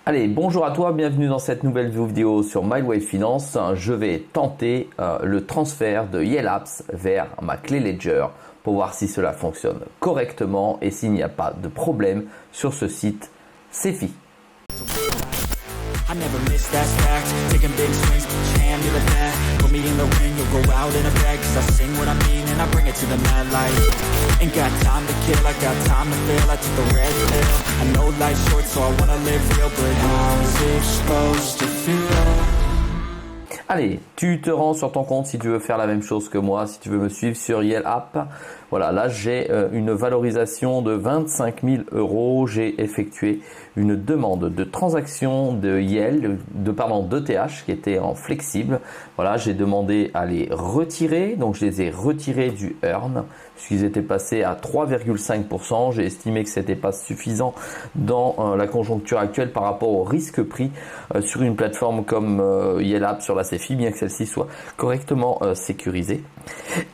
Allez, bonjour à toi, bienvenue dans cette nouvelle vidéo sur MindWave Finance. Je vais tenter le transfert de YellApps vers ma clé Ledger pour voir si cela fonctionne correctement et s'il n'y a pas de problème sur ce site Cefi. I never miss that fact. Taking big swings, put your hand to the bat. Put me in the ring, you'll go out in a bag. Cause I sing what I mean and I bring it to the mad light. Ain't got time to kill, I got time to feel. I took the red pill. I know life's short so I wanna live real. But how's it supposed to feel? Allez, tu te rends sur ton compte si tu veux faire la même chose que moi, si tu veux me suivre sur YellApps. Voilà, là j'ai une valorisation de 25 000 €. J'ai effectué une demande de transaction de d'ETH qui était en flexible. Voilà, j'ai demandé à les retirer, donc je les ai retirés du earn puisqu'ils étaient passés à 3,5%. J'ai estimé que ce n'était pas suffisant dans la conjoncture actuelle par rapport au risque pris sur une plateforme comme YellApps sur la Cefi, bien que celle-ci soit correctement sécurisée.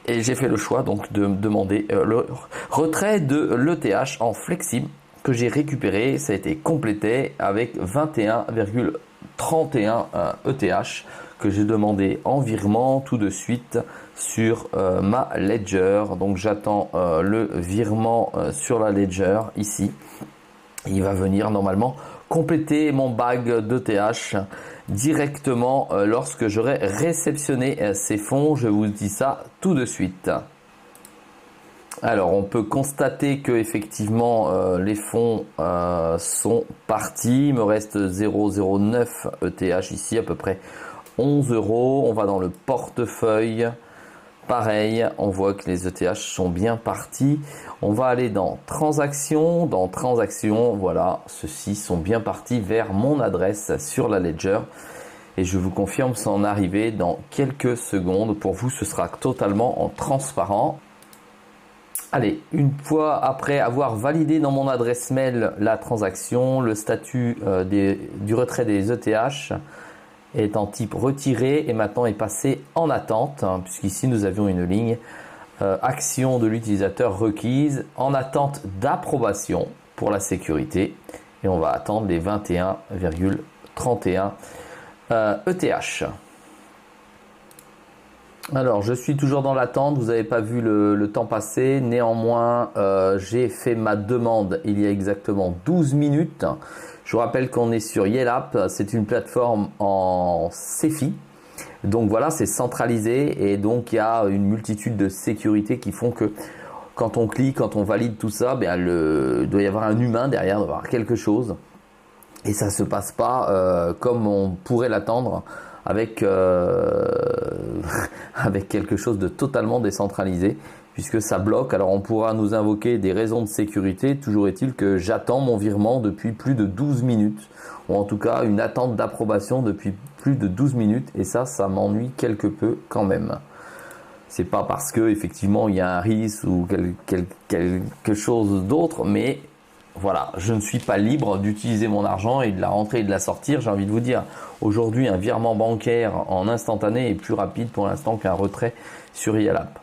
Et j'ai fait le choix donc de demander le retrait de l'ETH en flexible que j'ai récupéré. Ça a été complété avec 21,31 ETH que j'ai demandé en virement tout de suite sur ma Ledger. Donc j'attends le virement sur la Ledger ici. Il va venir normalement compléter mon bag d'ETH directement lorsque j'aurai réceptionné ces fonds. Je vous dis ça tout de suite. Alors on peut constater que effectivement les fonds sont partis. Il me reste 0,09 ETH ici, à peu près 11 €. On va dans le portefeuille. Pareil, on voit que les ETH sont bien partis. On va aller dans transactions. Dans transactions, voilà, ceux-ci sont bien partis vers mon adresse sur la Ledger. Et je vous confirme s'en arriver dans quelques secondes. Pour vous, ce sera totalement en transparent. Allez, une fois après avoir validé dans mon adresse mail la transaction, le statut du retrait des ETH est en type retiré et maintenant est passé en attente, puisqu'ici nous avions une ligne action de l'utilisateur requise en attente d'approbation pour la sécurité et on va attendre les 21,31 ETH. Alors je suis toujours dans l'attente, vous n'avez pas vu le temps passer, néanmoins j'ai fait ma demande il y a exactement 12 minutes. Je vous rappelle qu'on est sur YellApps, c'est une plateforme en Cefi. Donc voilà, c'est centralisé et donc il y a une multitude de sécurités qui font que quand on clique, quand on valide tout ça, il doit y avoir un humain derrière, il doit y avoir quelque chose. Et ça ne se passe pas comme on pourrait l'attendre avec quelque chose de totalement décentralisé. Puisque ça bloque, alors on pourra nous invoquer des raisons de sécurité. Toujours est-il que j'attends mon virement depuis plus de 12 minutes, ou en tout cas une attente d'approbation depuis plus de 12 minutes, et ça m'ennuie quelque peu quand même. C'est pas parce que effectivement il y a un risque ou quelque chose d'autre, mais voilà, je ne suis pas libre d'utiliser mon argent et de la rentrer et de la sortir. J'ai envie de vous dire, aujourd'hui un virement bancaire en instantané est plus rapide pour l'instant qu'un retrait sur YellApps.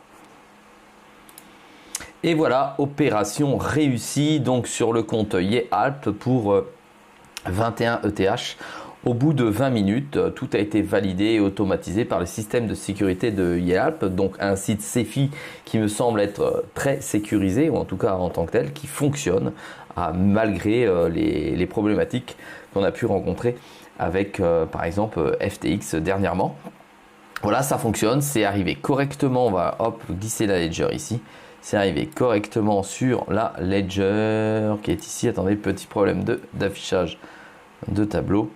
Et voilà, opération réussie donc sur le compte YellApps pour 21 ETH. Au bout de 20 minutes, tout a été validé et automatisé par le système de sécurité de YellApps. Donc un site Cefi qui me semble être très sécurisé, ou en tout cas en tant que tel, qui fonctionne malgré les problématiques qu'on a pu rencontrer avec par exemple FTX dernièrement. Voilà, ça fonctionne, c'est arrivé correctement. On va glisser la Ledger ici. C'est arrivé correctement sur la Ledger qui est ici. Attendez, petit problème d'affichage de tableau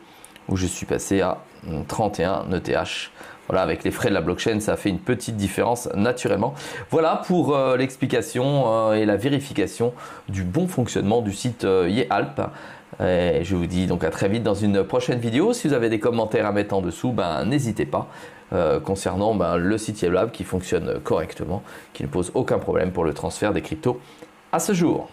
où je suis passé à 31 ETH. Voilà, avec les frais de la blockchain, ça fait une petite différence naturellement. Voilà pour l'explication et la vérification du bon fonctionnement du site YellApps. Et je vous dis donc à très vite dans une prochaine vidéo. Si vous avez des commentaires à mettre en dessous, n'hésitez pas. Concernant le site YellApps qui fonctionne correctement, qui ne pose aucun problème pour le transfert des cryptos à ce jour.